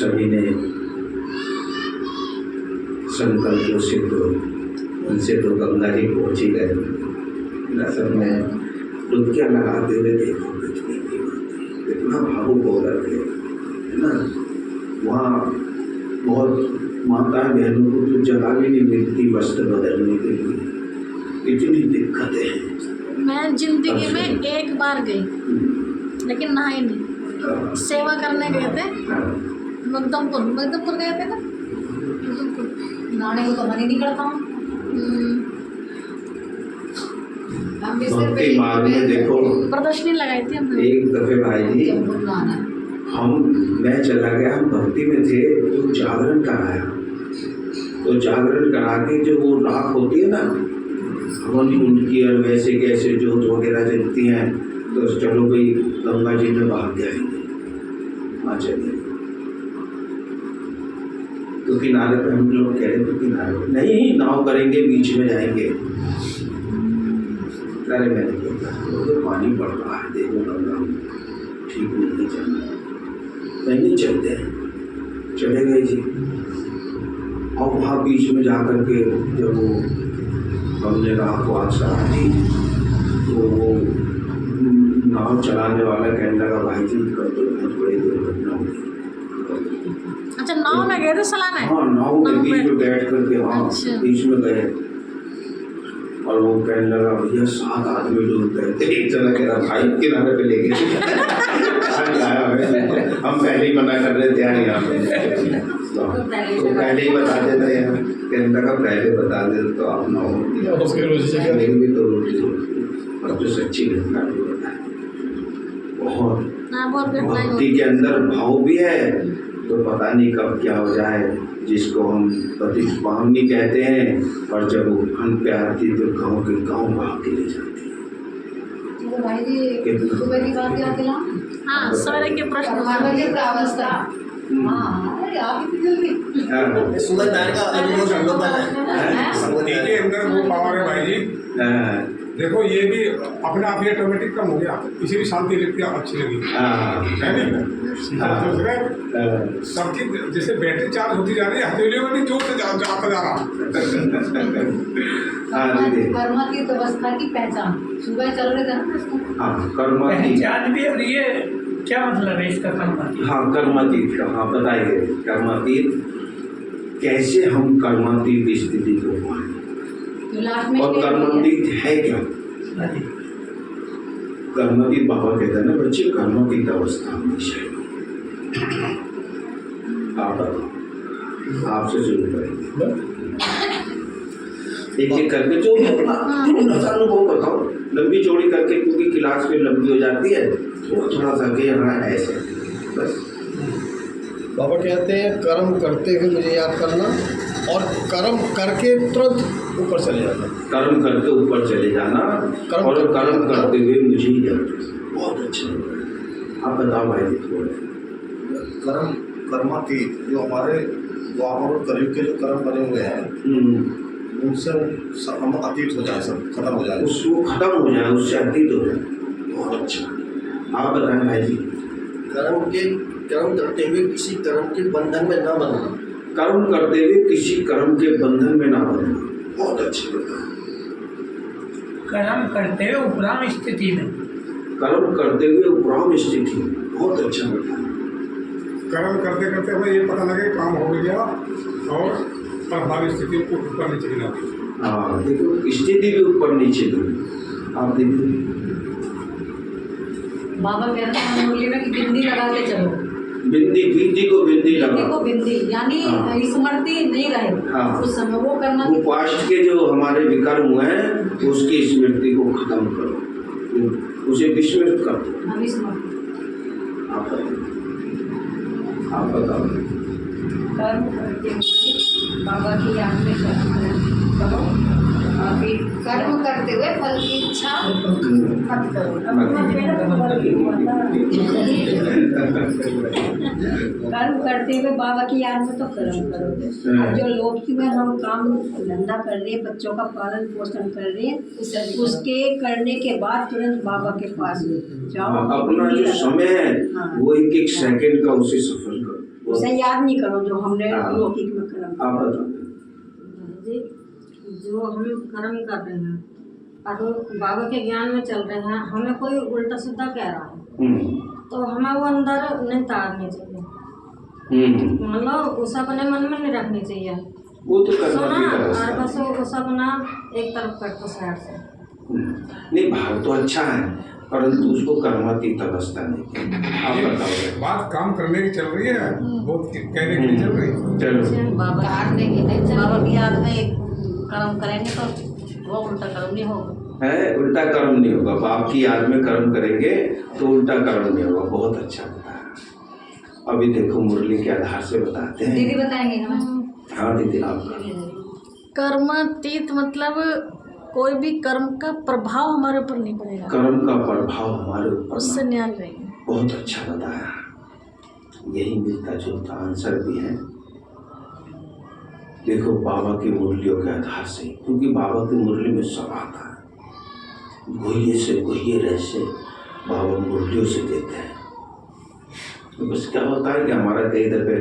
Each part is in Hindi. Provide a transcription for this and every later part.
सभी ने संकल्पों से तो उनसे तो गंगा जी पहुँच ही गए ना। सब में डुबकियाँ लगाते हुए देखो कितना भावुक हो करके है ना। वहाँ बहुत माता बहनों को तो जगह भी नहीं मिलती वस्त्र बदलने के लिए, इतनी दिक्कतें हैं। मैं जिंदगी में एक बार गई लेकिन नहाई नहीं। सेवा करने गए थे मगदमपुर गए थे ना। नहाने को तो मन ही नहीं करता हूँ। भक्ति मार्ग में देखो प्रदर्शनी लगाई थी हमने एक दफे भाई जी, मैं चला गया, हम भक्ति में थे तो जागरण कराया। तो जागरण करा के जो वो राख होती है ना हवन कुंड की और वैसे कैसे जोत वगैरह जलती हैं, तो चलो भाई गंगा जी में भाग जाएंगे, वहाँ चलिए। तो किनारे पे हम लोग कह रहे थे किनारे नहीं नाव करेंगे, बीच में जाएंगे। अरे मैंने तो पानी पड़ रहा है, देखो गंगा ठीक नहीं चलना, नहीं चलते हैं। चले गए जी। और वहाँ बीच में जा कर के जब वो हमने रात को आग चला दी तो वो नाव चलाने वाला कहने लगा भाई जी कल तो बहुत बड़ी दुर्घटना हुई। अच्छा नाव में गए थे चलाने? हाँ नाव में बीच में बैठ करके वहाँ बीच में गए और वो कहने लगा भैया 7 आदमी डूब गए थे। एक जना कह रहा भाई किनारे पे लेके हम पहले ही मना कर रहे थे यार यहाँ पे, तो पहले ही बता देते हैं। कहने लगा पहले बता दे तो आप ना हो भी तो और जो सच्ची घटना भी बताए। बहुत भक्ति के अंदर भाव भी है, तो पता नहीं कब क्या हो जाए, जिसको हम प्रतिभावनी कहते हैं। और जब वो फन पे आती तो गाँव के गाँव भाग के ले जाती है। भाई जी सुबह की बात याद दिला। हाँ सवेरे के प्रश्न अवस्था। आप जल्दी सुबह का अनुभव हम लोग के अंदर वो पावर है भाई जी। देखो ये भी अपने आप ही ऑटोमेटिक कम हो गया, इसे भी शांति लगती है, अच्छी लगी है नहीं। सबकी जैसे बैटरी चार्ज होती जा रही है, हथेलियों में भी जोर से जाता जा रहा। कर्मा की अवस्था की पहचान सुबह चल रहे थे ना। पहचान भी, और ये क्या मतलब है इसका कर्मातीत? हाँ कर्मातीत का, हाँ बताइए कर्मातीत कैसे हम कर्मातीत स्थिति को पाएं, और कर्मातीत है क्या? कर्मातीत बाबा कहते हैं ना बच्चे कर्मातीत अवस्था हमेशा है। आप बताओ, आपसे शुरू करेंगे एक एक करके जो भी अपना अनुभव बताओ, लंबी चौड़ी करके, क्योंकि क्लास में लंबी हो जाती है, थोड़ा सा के यहाँ ऐसे बस। बाबा कहते हैं कर्म करते हुए मुझे याद करना और कर्म करके तुरंत ऊपर चले जाना। कर्म करके ऊपर चले जाना और कर्म करते हुए मुझे ही याद। बहुत अच्छा, आप बताओ भाई जी थोड़ा। कर्मातीत जो हमारे द्वापर और कलयुग के जो कर्म बने हुए हैं उनसे हम अतीत हो जाए, सब खत्म हो जाए, उसको खत्म हो जाए, उससे अतीत हो जाए। बहुत अच्छा, आप बताएं भाई जी। कर्म करते हुए किसी कर्म के बंधन में न बनना। कर्म करते हुए किसी कर्म के बंधन में ना बनना, बहुत अच्छी बात। कर्म करते हुए उपराम स्थिति में, कर्म करते हुए उपराम स्थिति में, बहुत अच्छा बताया। कर्म करते करते हमें ये पता लगे काम हो गया और प्रभावी स्थिति को ऊपर नीचे गिरा दी। हाँ देखो स्थिति भी ऊपर नीचे गिरी। आप देखिए बाबा कह रहे हैं मुरली में कि बिंदी लगा के चलो। बिंदी को बिंदी लगा, बिंदी यानी स्मृति नहीं रहे। हाँ। उस समय वो करना, वो पास्ट के जो हमारे विकर्म हुए हैं उसकी स्मृति को खत्म करो, उसे विस्मृत कर दो। आप बताओ। कर्म करते बाबा की याद में करो, कर्म करते हुए फल की इच्छा मत करो। कर्म करते हुए बाबा की याद में तो कर्म करोगे, और जो लोक में हम काम धंधा कर रहे हैं, बच्चों का पालन पोषण कर रहे हैं, उसके करने के बाद तुरंत बाबा के पास जाओ। अपना जो समय है वो एक एक सेकंड का उसे सफल करो, उसे याद नहीं करो जो हमने हाँ। लौकिक में कर्म आप बताओ। जी, जो हम कर्म कर रहे हैं और बाबा के ज्ञान में चल रहे हैं, हमें कोई उल्टा सीधा कह रहा है तो हमें वो अंदर नहीं तारनी चाहिए, मतलब उस अपने मन में नहीं रखनी चाहिए। वो तो कर्म सुना की और अवस्था बस वो सब ना एक तरफ कर दो साइड से। नहीं, भाव तो अच्छा है परंतु उसको कर्मातीत अवस्था नहीं। आप बताओ। बात काम करने की चल रही है, बहुत कहने की नहीं चल रही। चलो, बाबा बाबा की याद में एक कर्म करेंगे तो वो उल्टा कर्म नहीं होगा। है उल्टा कर्म नहीं होगा। बाप की याद में कर्म करेंगे तो उल्टा कर्म नहीं होगा। बहुत अच्छा बताया। अभी देखो मुरली के आधार से बताते हैं। दीदी बताएंगे हमें। हाँ दीदी, आप कर्मातीत मतलब कोई भी कर्म का प्रभाव हमारे ऊपर नहीं पड़ेगा, कर्म का प्रभाव हमारे ऊपर उससे ना- न्याय रहेंगे। बहुत अच्छा बताया। यही मिलता जुलता आंसर भी है। देखो बाबा की मुरलियों के आधार से, क्योंकि बाबा की मुरली में सब आता है। गोहिए से गोहिए रहस्य बाबा मुरलियों से देते हैं। तो बस क्या होता है कि हमारा कई इधर पे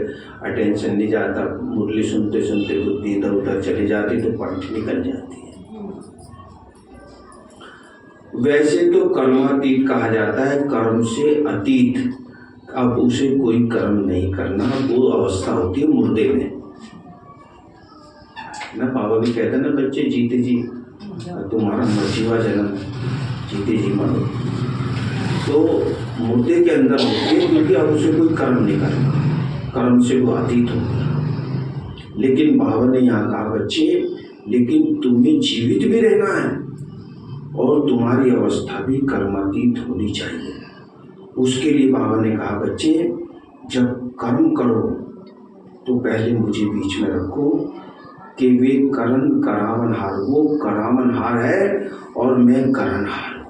अटेंशन नहीं जाता, मुरली सुनते सुनते बुद्धि इधर उधर चली जाती तो पंठ निकल जाती है। वैसे तो कर्मातीत कहा जाता है, कर्म से अतीत। अब उसे कोई कर्म नहीं करना, वो अवस्था होती है मुर्दे में ना। बाबा भी कहते हैं ना, बच्चे जीते जी तुम्हारा मर्जीवा जन्म जीते जी मरो। तो मुर्दे के अंदर होती है, क्योंकि अब उसे कोई कर्म नहीं करना, कर्म से वो अतीत हो गया। लेकिन बाबा ने यहाँ कहा, बच्चे लेकिन तुम्हें जीवित भी रहना है और तुम्हारी अवस्था भी कर्मातीत होनी चाहिए। उसके लिए बाबा ने कहा, बच्चे जब कर्म करो तो पहले मुझे बीच में रखो कि वे करण करावनहार, वो करावनहार है और मैं करणहार हूँ।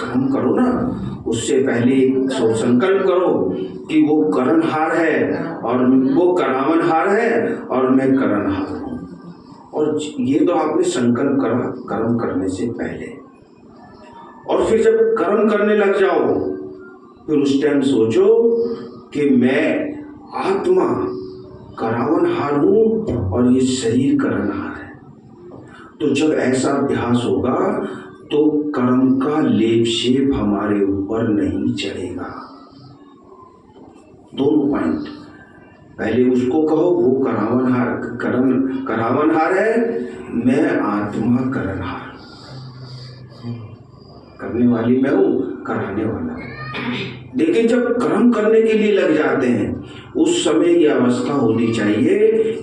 कर्म करो ना, उससे पहले सो संकल्प करो कि वो करणहार है और वो करावनहार है और मैं करणहार हूँ। और ये तो आपने संकल्प करा कर्म करने से पहले। और फिर जब कर्म करने लग जाओ, फिर उस टाइम सोचो कि मैं आत्मा करावनहार हूँ और ये शरीर करणहार है। तो जब ऐसा अभ्यास होगा तो कर्म का लेप शेप हमारे ऊपर नहीं चढ़ेगा। दोनों पॉइंट, पहले उसको कहो वो करावनहार है, मैं आत्मा करणहार। करने वाली मैं हूँ, कराने वाला हूँ। लेकिन जब कर्म करने के लिए लग जाते हैं, उस समय ये अवस्था होनी चाहिए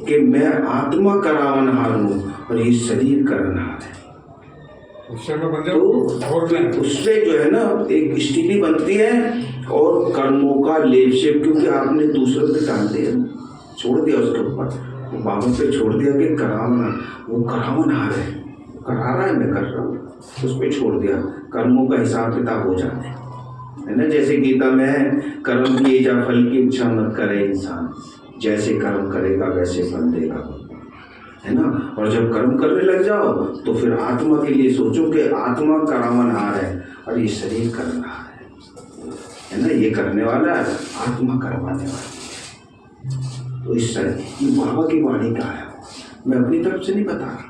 कि मैं आत्मा करावनहार हूँ और ये शरीर करणहार है। उससे में बन तो उससे जो है ना एक स्थिति बनती है और कर्मों का लेप शेप, क्योंकि आपने दूसरे पे डाल दिया, छोड़ दिया उसके ऊपर, वो बाबा पे छोड़ दिया कि करावना, वो करावनहार है, करा रहा है, मैं कर रहा हूँ, उस पर छोड़ दिया। कर्मों का हिसाब किताब हो जाता है ना। जैसे गीता में कर्म किए जा फल की इच्छा मत करे इंसान, जैसे कर्म करेगा वैसे फल देगा, है ना। और जब कर्म करने लग जाओ तो फिर आत्मा के लिए सोचो कि आत्मा करावनहार है और ये शरीर करनहार है ना। ये करने वाला है, आत्मा करवाने वाला। तो इस तरह ये बाबा की वाणी का है, मैं अपनी तरफ से नहीं बता रहा,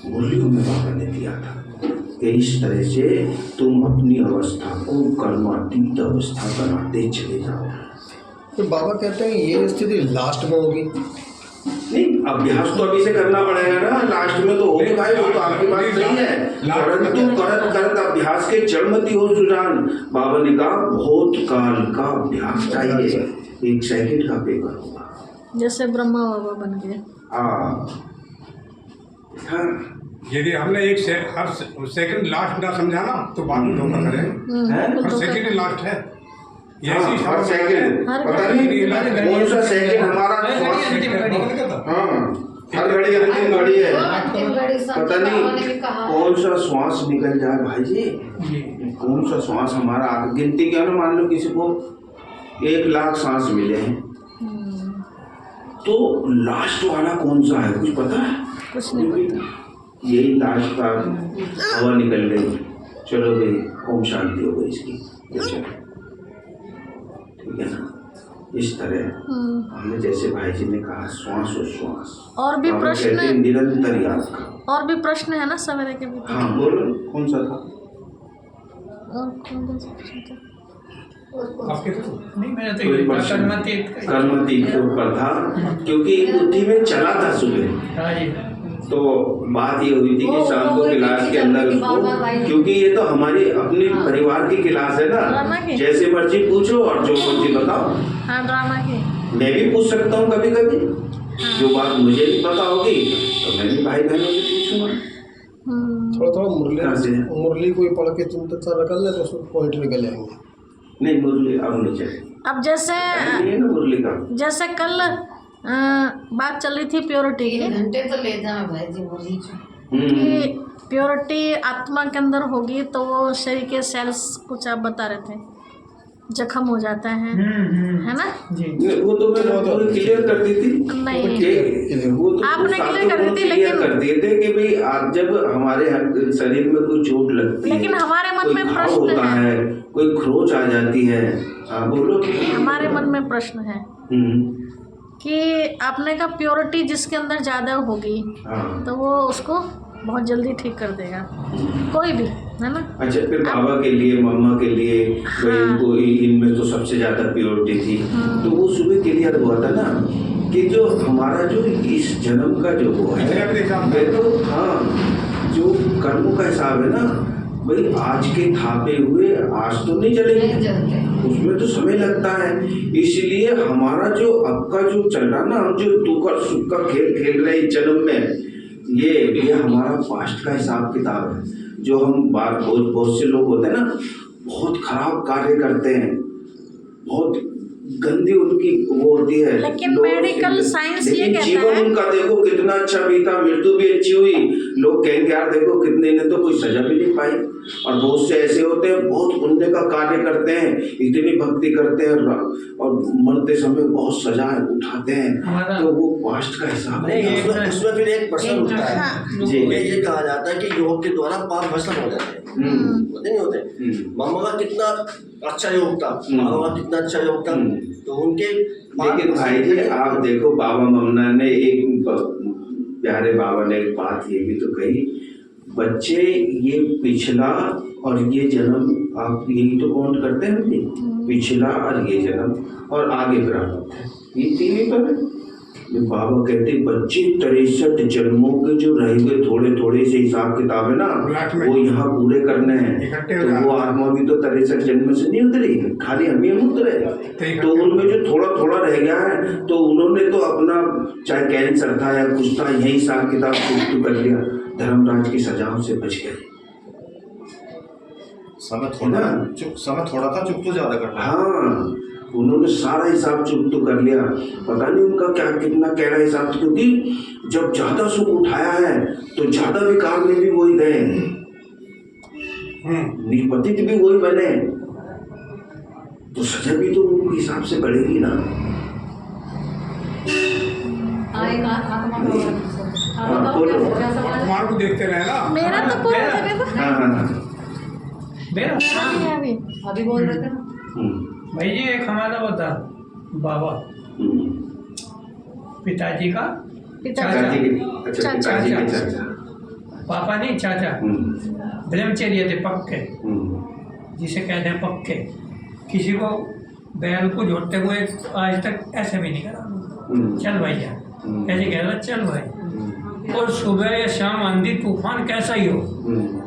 मुरलियों में बाबा ने दिया था कि इस तरह से तुम अपनी अवस्था को कर्मातीत अवस्था बनाते चले जाओ। तो बाबा कहते हैं ये स्थिति लास्ट में होगी। नहीं, अभ्यास तो अभी से करना पड़ेगा ना, लास्ट में तो होगी भाई, वो तो आपकी बात सही है। परंतु करत करत अभ्यास के जड़मती हो सुजान। बाबा ने कहा बहुत काल का अभ्यास चाहिए, 1 सेकंड का पेपर होगा। जैसे ब्रह्मा बाबा बन गए। हाँ, यदि हमने हर सेकंड लास्ट ना समझा ना तो बाद में धोखा करें। हर सेकंड लास्ट है, हर सेकंड पता नहीं कौन सा सेकंड हमारा हर घड़ी अंतिम घड़ी है, पता नहीं कौन सा श्वास निकल जाए भाई जी, कौन सा श्वास हमारा गिनती क्या ना, मान लो किसी को 1 लाख सांस मिले हैं तो लास्ट वाला कौन सा है, कुछ पता है? कुछ नहीं पता। यही लास्ट का हवा निकल गई, चलो भाई ओम शांति हो गई इसकी, ठीक है ना। इस तरह हमें जैसे भाई जी ने कहा श्वास और भी बाबा प्रश्न कहते हैं निरंतर याद का। और भी प्रश्न है ना सवेरे के भी? हाँ बोलो, कौन सा था? और कौन सा प्रश्न था? आपके तो नहीं, मैंने तो कोई ये प्रश्न कर्मती के ऊपर था, क्योंकि बुद्धि में चला था सुबह। हाँ जी। तो बात ये हुई थी कि शाम को क्लास के अंदर उसको, क्योंकि ये तो हमारी अपनी परिवार की क्लास है ड्रामा ना, की? जैसे मर्जी पूछो और जो मर्जी बताओ। हाँ, ड्रामा की। मैं भी पूछ सकता हूँ कभी कभी, जो बात मुझे नहीं पता होगी तो मैं भी भाई बहनों से पूछूंगा। थोड़ा थोड़ा कहाँ से? मुरली कोई पढ़ के तुम तक सारा कर ले तो उसमें पॉइंट निकल जाएंगे। नहीं मुरली अब नहीं चाहिए, अब जैसे नहीं है ना मुरली का। जैसे कल बात चल रही थी प्योरिटी की, घंटे तो ले जाए भाई जी मुरली कि प्योरिटी आत्मा के अंदर होगी तो वो शरीर के सेल्स, कुछ आप बता रहे थे, जख्म हो जाता है ना जी। वो तो मैंने पूरी क्लियर कर दी थी। नहीं, वो तो आपने क्लियर कर दी थी, क्लियर लेकिन कर दिए थे कि भाई आज जब हमारे शरीर में कोई चोट लगती है, लेकिन हमारे मन कोई में घाव प्रश्न होता है, कोई खरोच आ जाती है। हाँ बोलो। हमारे मन में प्रश्न है कि आपने कहा प्योरिटी जिसके अंदर ज़्यादा होगी हाँ। तो वो उसको बहुत जल्दी ठीक कर देगा, कोई भी, है ना? अच्छा, फिर बाबा के लिए, मम्मा के लिए, बहन को, इनमें तो सबसे ज्यादा प्योरिटी थी। तो वो सुबह क्लियर हुआ था ना कि जो हमारा जो इस जन्म का जो वो है तो हाँ, जो कर्मों का हिसाब है ना भाई, आज के थापे हुए आज तो नहीं चलेंगे, उसमें तो समय लगता है। इसलिए हमारा जो अब का जो चल रहा ना, हम जो दुख और सुख का खेल खेल रहे हैं जन्म में, ये हमारा पास्ट का हिसाब किताब है। जो हम बहुत से लोग होते हैं ना, बहुत खराब कार्य करते हैं, बहुत गंदी उनकी वो होती है, लेकिन मेडिकल साइंस ये कहता जीवन है, उनका देखो कितना अच्छा बीता, मृत्यु भी अच्छी हुई। लोग कहेंगे यार देखो कितने ने तो कोई सजा भी नहीं पाई। और बहुत से ऐसे होते हैं, बहुत पुण्य का कार्य करते हैं, इतनी भक्ति करते हैं और मरते समय बहुत सजा उठाते हैं। तो वो पास्ट का हिसाब है। उसमें फिर एक प्रश्न उठता है जी। ये कहा जाता है कि योग के द्वारा पाप भस्म हो जाते हैं, होते नहीं होते? मामा का कितना अच्छा योग था, बाबा का कितना अच्छा योग था, तो उनके। लेकिन भाई जी आप देखो, बाबा ममना ने एक प्यारे बाबा ने एक बात ये भी तो कही, बच्चे ये पिछला और ये जन्म आप यही तो काउंट करते हैं, पिछला और ये जन्म और आगे प्रारब्ध है, ये तीन ही तो है। बाबा कहते बच्चे 63 जन्मों के जो रहेंगे थोड़े थोड़े से हिसाब किताब है ना, वो यहाँ पूरे करने हैं। तो वो आत्मा भी तो 63 जन्म से नहीं उतरी, खाली हम ही उतरे। तो उनमें जो थोड़ा थोड़ा रह गया है, तो उन्होंने तो अपना चाहे कैंसर था या कुछ था, यही हिसाब किताब चुप कर लिया, धर्मराज की सजाओं से बच गए। समय थोड़ा था, चुप तो ज्यादा करना। हाँ, उन्होंने सारा हिसाब चुप तो कर लिया, पता नहीं उनका क्या कितना गहरा हिसाब, क्योंकि जब ज्यादा सुख उठाया है तो ज्यादा विकार में भी वही गए, निपतित भी वही बने, तो सजा भी तो उनके हिसाब से बढ़ेगी ना। आत्मा को देखते रहे ना। मेरा तो पूरा अभी बोल रहे थे ना भाई जी, एक हमारा बता बाबा पिताजी का चाचा, पापा नहीं चाचा, ब्रह्मचर्य थे पक्के, जिसे कहते हैं पक्के। किसी को बैल को जोड़ते हुए आज तक ऐसे भी नहीं करा, चल भैया ऐसे कह रहा चल भाई। और सुबह या शाम आंधी तूफान कैसा ही हो,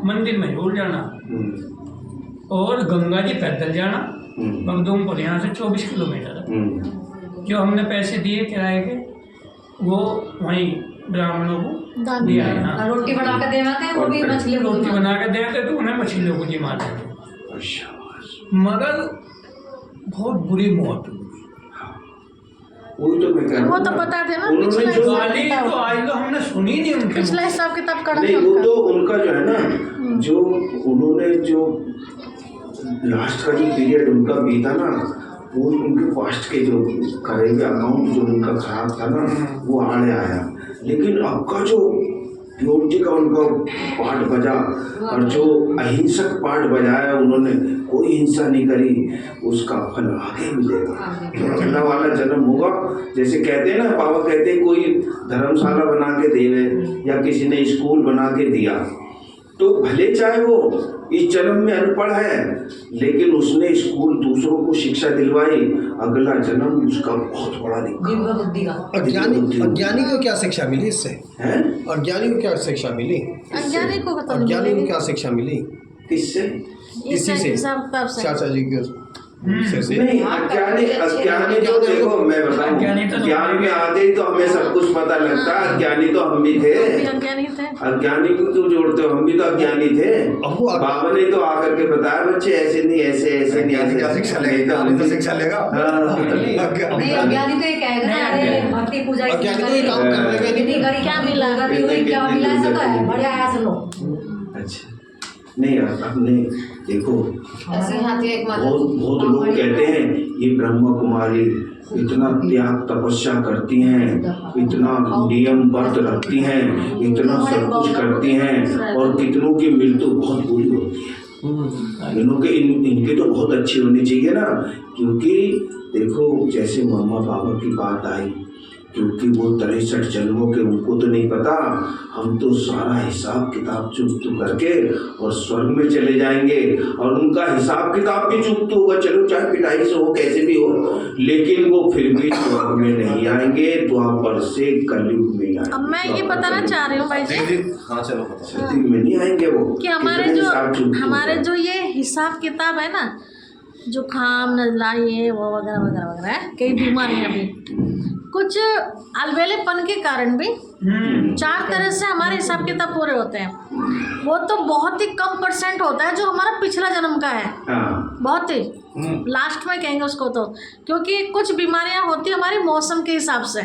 मंदिर में जरूर जाना, और गंगा जी पैदल जाना। मखदूमपुर यहाँ से 24 किलोमीटर है। जो हमने पैसे दिए किराए के, वो वहीं ब्राह्मणों को दिया है। हाँ, रोटी बना के देना थे, वो भी मछली रोटी बना के देते तो उन्हें मछलियों को जी मार देते, मगर बहुत बुरी मौत हुई। तो मैं कह रहा हूँ, वो तो पता थे ना, उन्होंने जो गाली तो आज तो हमने सुनी नहीं उनके। पिछला हिसाब किताब कड़ा नहीं, वो तो उनका जो है ना, जो उन्होंने जो लास्ट का जो पीरियड उनका बीता ना, वो उनके पास्ट के जो करेंगे अकाउंट जो उनका खराब था ना, वो आड़े आया। लेकिन अब का जो प्योरिटी का उनका पाठ बजा, और जो अहिंसक पाठ बजाया उन्होंने, कोई हिंसा नहीं करी, उसका फल आगे मिलेगा। अगला वाला जन्म होगा। जैसे कहते हैं ना, बाबा कहते हैं कोई धर्मशाला बना के देवे या किसी ने स्कूल बना के दिया, तो भले चाहे वो इस जन्म में अनपढ़ है, लेकिन उसने स्कूल दूसरों को शिक्षा दिलवाई, अगला जन्म उसका बहुत बड़ा दिखा। अज्ञानी को क्या शिक्षा मिली इससे? अज्ञानी को क्या शिक्षा मिली? अज्ञानी को अज्ञानी को क्या शिक्षा मिली? किससे? इसी से, चाचा जी के नहीं, अज्ञानी तो देखो, मैं बताऊं, ज्ञान में आ गई तो हमें सब कुछ पता लगता है। अज्ञानी तो हम भी थे, अज्ञानी को क्यों जोड़ते हो? हम भी तो अज्ञानी थे। बाबा ने तो आकर के बताया बच्चे ऐसे नहीं, ऐसे ऐसे नहीं, ऐसे शिक्षा लेगा, तो शिक्षा लेगा। अज्ञानी तो ये कहेगा ना, अरे भक्ति पूजा क्या मिला, क्या मिला, ऐसा तो है, बढ़िया है, सुनो। अच्छा, नहीं आपने देखो, बहुत लोग कहते हैं ये ब्रह्मा कुमारी इतना त्याग तपस्या करती हैं, इतना नियम व्रत रखती हैं, इतना सब कुछ करती हैं, और कितनों की मृत्यु बहुत बुरी होती है। इनके तो बहुत अच्छी होनी चाहिए ना, क्योंकि देखो जैसे मम्मा पापा की बात आई, क्योंकि वो 63 जन्मों के उनको तो नहीं पता, हम तो सारा हिसाब किताब चुप्त करके और स्वर्ग में चले जाएंगे, और उनका हिसाब किताब भी चुप्त होगा, चलो चाहे पिटाई से हो, कैसे भी हो, लेकिन वो फिर भी स्वर्ग में नहीं आएंगे, द्वापर से कलयुग में आएंगे। अब मैं ये बताना चाह रही हूँ भाई जी, हाँ चलो सती में नहीं आएंगे वो, कि हमारे जो ये हिसाब किताब है ना, जुकाम नजला ये वो वगैरह वगैरह वगैरह है, कई बीमारियाँ भी, कुछ अलबेलेपन के कारण भी 4 तरह से हमारे हिसाब किताब पूरे होते हैं। वो तो बहुत ही कम % होता है जो हमारा पिछला जन्म का है, बहुत ही लास्ट में कहेंगे उसको, तो क्योंकि कुछ बीमारियां होती है हमारे मौसम के हिसाब से,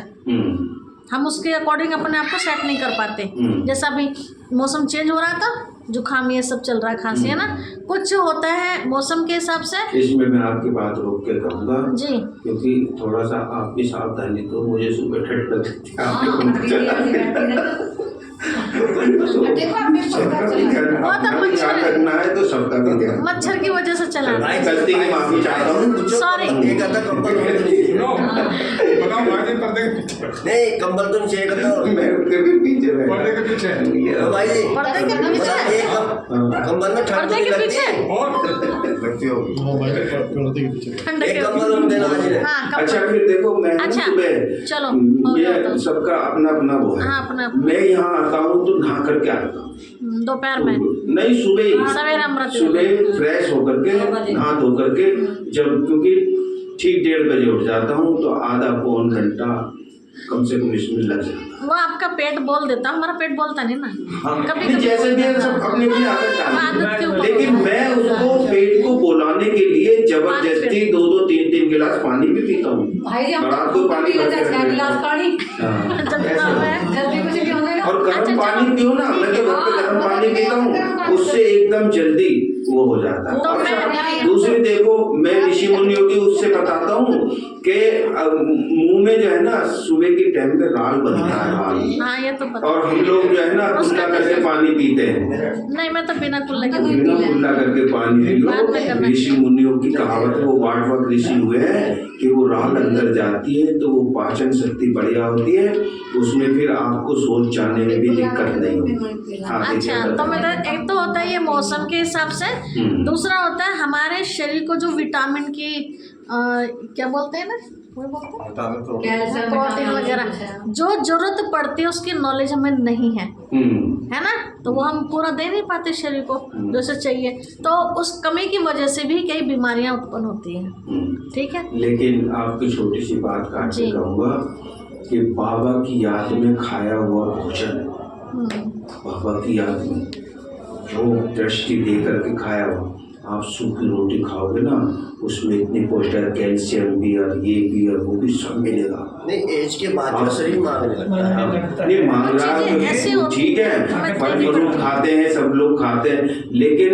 हम उसके अकॉर्डिंग अपने आप को सेट नहीं कर पाते। जैसा अभी मौसम चेंज हो रहा था, जुकाम ये सब चल रहा है, खांसी है ना, कुछ होता है मौसम के हिसाब से। इसमें मैं आपकी बात रोक के कहूँगा जी, क्योंकि थोड़ा सा आप भी सावधानी, तो मुझे सुबह ठंड लगती करना है तो सबका भी ध्यान, मच्छर की वजह से चला, गलती की माफी चाहता हूँ, सॉरी। नहीं कंबल तो नीचे पीछे भाई जी, कंबल में ठंड लगती होगी, एक कंबल हम देना है। अच्छा फिर देखो, मैं चलो सबका अपना अपना वो है, मैं यहाँ आता हूँ तो नहा करके आता हूँ, दोपहर में नहीं, सुबह फ्रेश होकर के नहा धो करके, जब क्योंकि ठीक 1:30 बजे उठ जाता हूँ, तो आधा पौन घंटा कम से कम इसमें लग जाता है। वो आपका पेट बोल देता, हमारा पेट बोलता नहीं ना। कभी जैसे भी सब अपनी अपनी आदत है, लेकिन मैं उसको पेट को बुलाने के लिए जबरदस्ती 2-2, 3-3 गिलास पानी भी पीता हूँ। रात को पानी, और गर्म पानी पियो ना, मैं तो घर पे गर्म पानी पीता हूँ, उससे एकदम जल्दी वो हो जाता है। दूसरी देखो, मैं ऋषि मुनियों की उससे बताता हूँ कि मुंह में जो है ना सुबह के टाइम पे राल बनता है, हाँ ये तो पता। और हम लोग जो है ना कुल्ला करके पानी पीते हैं। नहीं, मैं तो बिना कुल्ला के बिना कुल्ला करके पानी पियो। ऋषि मुनियों की कहावत है, वो वाट ऋषि हुए हैं कि वो राल अंदर जाती है तो वो पाचन शक्ति बढ़िया होती है, उसमें फिर आपको सोच जाने में भी दिक्कत नहीं होती। अच्छा, तो मतलब एक तो होता है ये मौसम के हिसाब से, दूसरा होता है हमारे शरीर को जो विटामिन की क्या बोलते हैं ना, प्रोटीन वगैरह जो जरूरत पड़ती है उसकी नॉलेज हमें नहीं है, है ना, तो वो हम पूरा दे नहीं पाते शरीर को जैसे चाहिए, तो उस कमी की वजह से भी कई बीमारियां उत्पन्न होती हैं। ठीक है, लेकिन आपकी छोटी सी बात काट के कहूँगा कि बाबा की याद में खाया हुआ भोजन, बाबा की याद में जो दृष्टि दे करके खाया हुआ, आप सूखी रोटी खाओगे ना, उसमें इतनी पोषक कैल्शियम भी और ये भी और वो भी सब मिलेगा। नहीं एज के बाद शरीर मांगने लगता है, नहीं मांग रहा है ठीक है, फल फ्रूट खाते हैं, सब लोग खाते हैं, लेकिन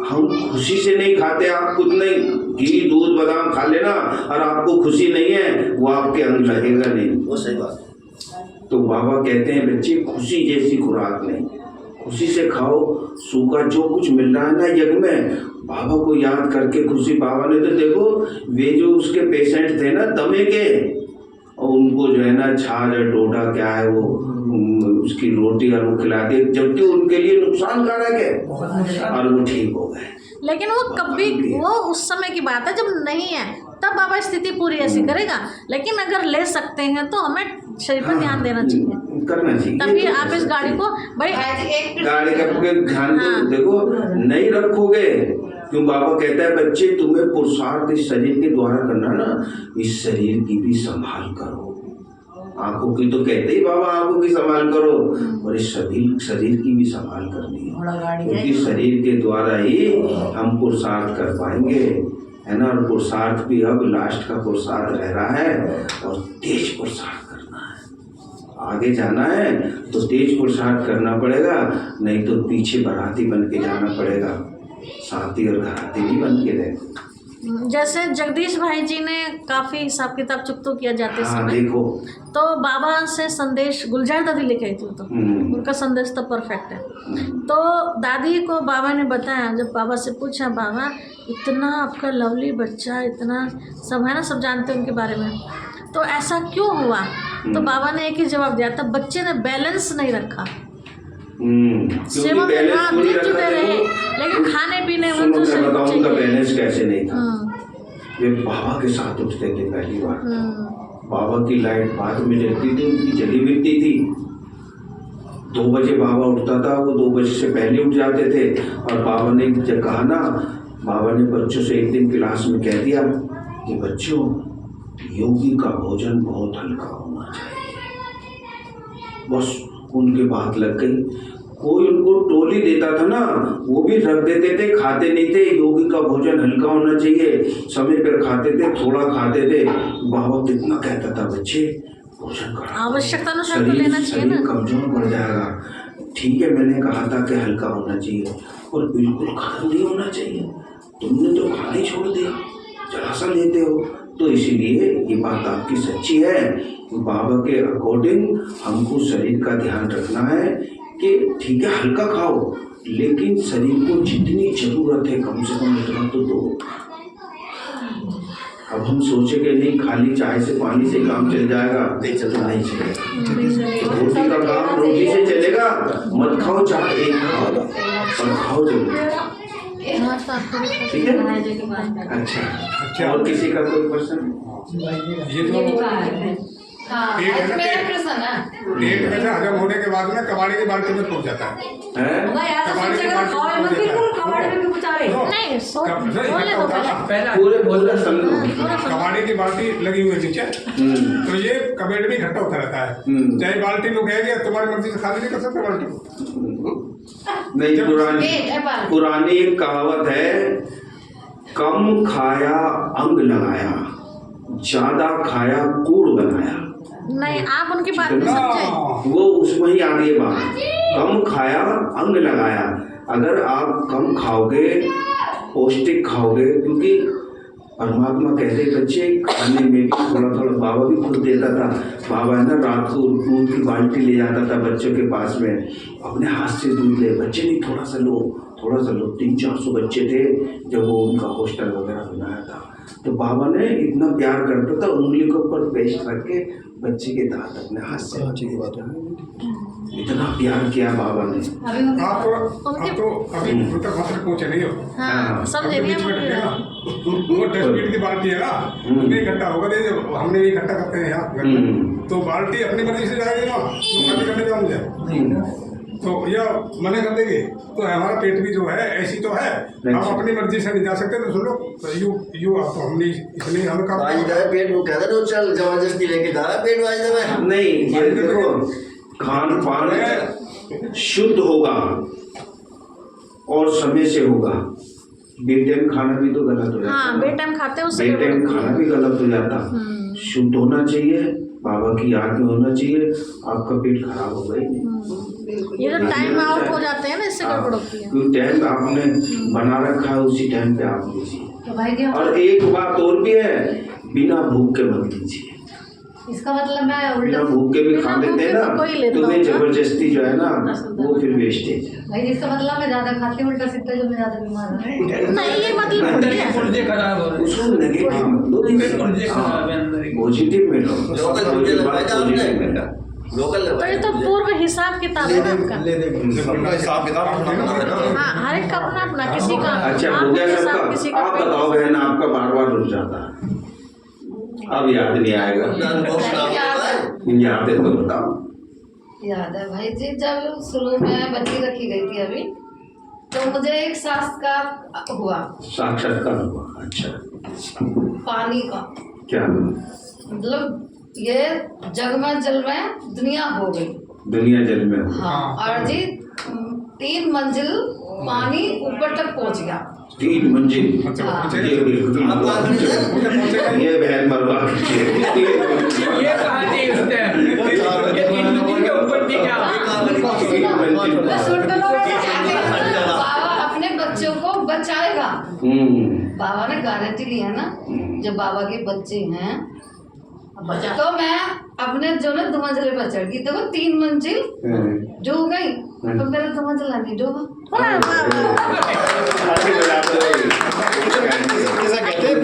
हम खुशी से नहीं खाते। आप खुद नहीं घी दूध बादाम खा लेना और आपको खुशी नहीं है, वो आपके अंग लगेगा नहीं। वो सही बात। तो बाबा कहते हैं बच्चे खुशी जैसी खुराक नहीं, खुशी से खाओ, सूखा जो कुछ मिल रहा है ना यज्ञ में, बाबा को याद करके खुशी। बाबा ने तो देखो वे जो उसके पेशेंट थे ना दमे के, और उनको जो है ना छाछ और डोडा क्या है वो उसकी रोटी और वो खिला दी, जबकि उनके लिए नुकसानकारक है, और वो ठीक हो गए। लेकिन वो कभी, वो उस समय की बात है जब नहीं है, तब बाबा स्थिति पूरी ऐसी करेगा। लेकिन अगर ले सकते हैं तो हमें शरीर पर ध्यान देना चाहिए, करना चाहिए। तभी आप इस गाड़ी को भाई गाड़ी का ध्यान देखो नहीं रखोगे, क्यों बाबा कहता है बच्चे तुम्हें पुरुषार्थ इस शरीर के द्वारा करना ना, इस शरीर की भी संभाल करो। आंखों की तो कहते ही बाबा आंखों की संभाल करो, और इस शरीर की भी संभाल करनी है, क्योंकि शरीर के द्वारा ही हम पुरुषार्थ कर पाएंगे, है ना। और पुरुषार्थ भी अब लास्ट का पुरुषार्थ रह रहा है, और तेज पुरुषार्थ करना है। आगे जाना है तो तेज पुरुषार्थ करना पड़ेगा, नहीं तो पीछे बाराती बन के जाना पड़ेगा, साथी और घराती भी बन के रहे। जैसे जगदीश भाई जी ने काफ़ी हिसाब किताब चुकतो किया जाते समय, देखो तो बाबा से संदेश गुलजार दादी लेके आई थी, तो उनका संदेश तो परफेक्ट है। तो दादी को बाबा ने बताया, जब बाबा से पूछा बाबा इतना आपका लवली बच्चा, इतना सब है ना, सब जानते हैं उनके बारे में, तो ऐसा क्यों हुआ? तो बाबा ने एक ही जवाब दिया था, बच्चे ने बैलेंस नहीं रखा। सेवा में हाँ दिन जुटे रहे, लेकिन खाने पीने में तो सही उनका बैलेंस कैसे नहीं था। वे बाबा के साथ उठते थे पहली बार, बाबा की लाइट बाद में जलती थी, उनकी जली मिट्टी थी। 2 बजे बाबा उठता था, वो 2 बजे से पहले उठ जाते थे। और बाबा ने जब कहा ना, बाबा ने बच्चों से एक दिन क्लास में कह दिया कि बच्चों योगी का भोजन बहुत हल्का होना चाहिए। बस उनके बात लग गई। कोई उनको टोली देता था ना, वो भी रख देते थे, खाते नहीं थे। योगी का भोजन हल्का होना चाहिए, समय पर खाते थे, थोड़ा खाते थे। बाबा कितना कहता था बच्चे भोजन करो, आवश्यकता अनुसार तो लेना चाहिए ना, कमजोर पड़ जाएगा। ठीक है, मैंने कहा था कि हल्का होना चाहिए, और बिल्कुल खत्म नहीं होना चाहिए। तुमने तो खाना ही छोड़ दिया, जरा सा लेते हो। तो इसीलिए ये बात आपकी सच्ची है, बाबा के अकॉर्डिंग हमको शरीर का ध्यान रखना है कि ठीक है हल्का खाओ, लेकिन शरीर को जितनी जरूरत है कम से कम उतना तो दो। अब हम सोचे कि नहीं खाली चाय से पानी से काम चल जाएगा, नहीं चलता, नहीं चलेगा। रोटी का काम रोटी से चलेगा, मत खाओ चाय, एक खाओ और खाओ जरूर, ठीक है। अच्छा, और किसी का कोई प्रश्न? ये तो पेट में से हजम होने के बाद में कबाड़ी की बाल्टी में पहुंच जाता है। कबाड़ी की बाल्टी कबाड़ी की बाल्टी लगी हुई है नीचे, तो ये कबेड़ में इकट्ठा होता रहता है। चाहे बाल्टी लोग है तुम्हारी मर्जी से खाली नहीं कर सकते बाल्टी को। नहीं, पुरानी एक कहावत है, कम खाया अंग लगाया, ज्यादा खाया कूड़ बनाया। नहीं, आप उनकी बात नहीं समझे। वो उसमें ही आ गई बात, कम खाया अंग लगाया। अगर आप कम खाओगे, पौष्टिक खाओगे, क्योंकि परमात्मा कहते बच्चे खाने में भी थोड़ा थोड़ा, बाबा भी खुद देता था। बाबा है ना रात को दूध की बाल्टी ले जाता था बच्चों के पास में, अपने हाथ से दूध ले, बच्चे नहीं थोड़ा सा लो, थोड़ा सा लो। 300-400 बच्चे थे जब वो उनका हॉस्टल वगैरह बनाया था। तो बाबा ने इतना प्यार करता था, उंगली के ऊपर पेस्ट रख के बच्चे के दांत अपने हाथ से, इतना प्यार किया बाबा ने। आप तो अभी उत्तर भारत पहुंचे नहीं हो। हाँ, सब एरिया में वो डस्टबिन की बाल्टी है ना, उसमें इकट्ठा होगा, हमने भी इकट्ठा करते हैं यहाँ घर में। तो बाल्टी अपनी मर्जी से जाएगी ना, तो खाली करने का मुझे तो यह मना कर देंगे। तो हमारा पेट भी जो है ऐसी तो है, हम अपनी मर्जी से नहीं जा सकते। तो सुनो, तो यू तो हमने इसलिए हमें काम पेट में कहते तो चल जबरदस्ती लेके जा पेट में नहीं। ये देखो, खान पान शुद्ध होगा और समय से होगा। बेटाइम खाना भी तो गलत हो जाता है। हाँ, बेटाइम खाते हैं, बेटाइम खाना भी गलत हो जाता। शुद्ध होना चाहिए, बाबा की याद में होना चाहिए, आपका पेट खराब होगा ही नहीं। ये जो टाइम आउट हो जाते हैं ना, इससे गड़बड़ होती है। क्योंकि टाइम आपने बना रखा है, उसी टाइम पे आप लीजिए। और एक बात और भी है, बिना भूख के मत लीजिए। इसका मतलब मैं बिना उल्टा भूख के भी खा बिना लेते हैं भूखे तो कोई ना, लेता तो वे होगा। जबरदस्ती जो है ना वो फिर वेस्टेज है। भाई इसका मतलब मैं ज्यादा खाती हूँ उल्टा सीधा जो मैं ज्यादा बीमार हूँ। नहीं ये मतलब अंदर थोड़ी के है। पुर्जे खराब हो रहे उसको नेगेटिव मत लो, पुर्जे खराब है अंदर के। पॉजिटिव में लो। लोकल मुझे लगवाया था आपने? पॉजिटिव में लो। लोकल तो ये तो पूर्व हिसाब किताब है ना आपका। ले दे सबका हिसाब किताब अपना बना है ना। हाँ हर एक का अपना अपना, किसी का अच्छा हो आपका गया हिसाब, किसी सबका। का आप कोई बताओ बहन, आपका बार बार रुक जाता है, अब याद नहीं आएगा, याद है तो बताओ। याद है भाई जी, जब शुरू में बच्ची रखी गई थी अभी, तो मुझे एक साक्षात्कार हुआ साक्षात्कार हुआ। अच्छा, पानी का। क्या मतलब ये जग में जल में दुनिया हो गई। दुनिया जल में हो? हाँ, और जी 3 मंजिल पानी ऊपर तक पहुंच गया। 3 मंजिल? ये बिल्कुल ये बहन मरवा ये कहानी उसने ये 3 मंजिल के ऊपर थी क्या? बाबा अपने बच्चों को बचाएगा। बाबा ने गारंटी लिया ना, जब बाबा के बच्चे हैं तो मैं अपने जो ना 2 मंजिले पर चढ़ गई। देखो 3 मंजिल जो गई, तो मेरा 2 मंजिला नहीं डूबा। जैसा कहते हैं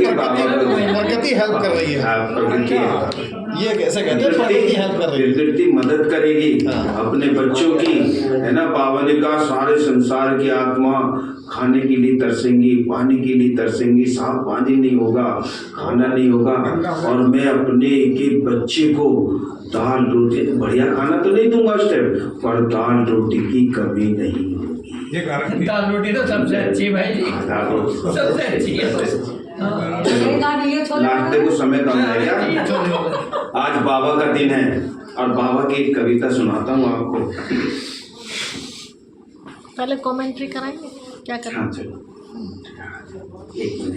प्रकृति हेल्प कर रही है। ये कैसे कहते हैं प्रकृति हेल्प कर रही है, प्रकृति मदद करेगी अपने बच्चों की, है ना। बाबा ने कहा सारे संसार की आत्मा खाने के लिए तरसेंगी, पानी के लिए तरसेंगी, साफ पानी नहीं होगा, खाना नहीं होगा, और मैं अपने एक बच्चे को दाल रोटी, बढ़िया खाना तो नहीं दूंगा उस टाइम, पर दाल रोटी की कमी नहीं होगी। ये गारंटी। दाल रोटी तो सबसे अच्छी भाई जी, सबसे अच्छी है। नाश्ते को समय कम है क्या? आज बाबा का दिन है और बाबा की एक कविता सुनाता हूँ आपको। पहले कमेंट्री कराएंगे क्या करें? हाँ चलो, एक मिनट।